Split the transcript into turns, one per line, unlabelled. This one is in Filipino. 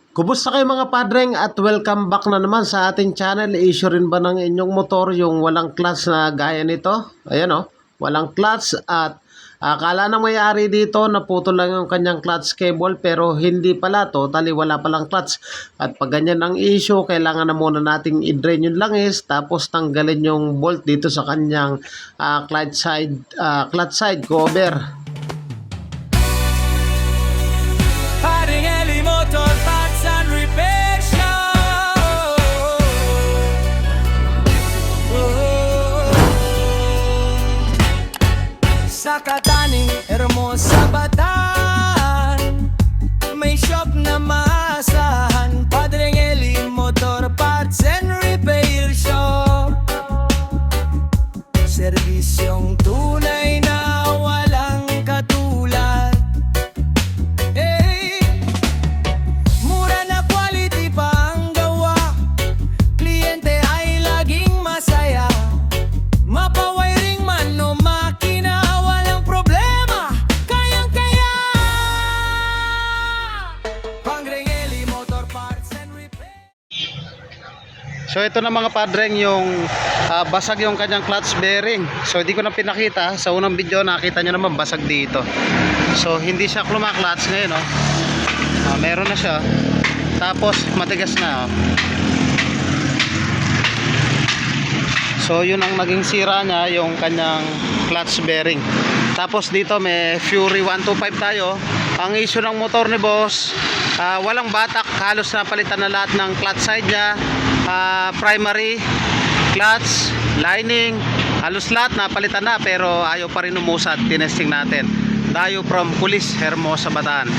Kumusta kayo mga padreng at welcome back na naman sa ating channel. Issue rin ba ng inyong motor yung walang clutch na gaya nito? Ayan o, walang clutch at akala ng may-ari dito naputol lang yung kanyang clutch cable pero hindi pala, totally wala palang clutch. At pag ganyan ang issue, kailangan na muna nating i-drain yung langis tapos tanggalin yung bolt dito sa kanyang clutch side cover.
Paring Eli Motor Parts and Repair Shop. Sa Kataning, Hermosa, Bataan, may shop na maasahan. Paring Eli Motor Parts and Repair Shop. Serbisyong tunay na walang katulad. Mura na quality pa ang gawa, kliyente ay laging masaya. Mapawiring man o makina, walang problema, kayang-kaya. Pangrengeli Motor Parts and Repair.
So ito na mga padreng yung basag yung kanyang clutch bearing. So hindi ko na pinakita sa unang video, nakita nyo naman basag dito. So hindi siya clutch ngayon, no? Meron na siya. Tapos matigas na, oh. So yun ang naging sira niya, yung kanyang clutch bearing. Tapos dito may Fury 125 tayo. Ang issue ng motor ni boss, walang batak, halos napalitan na lahat ng clutch side niya. Primary, clutch, lining, halos lahat napalitan na pero ayaw pa rin umusad. Tinesting natin. Tayo from Pulis, Hermosa, Bataan.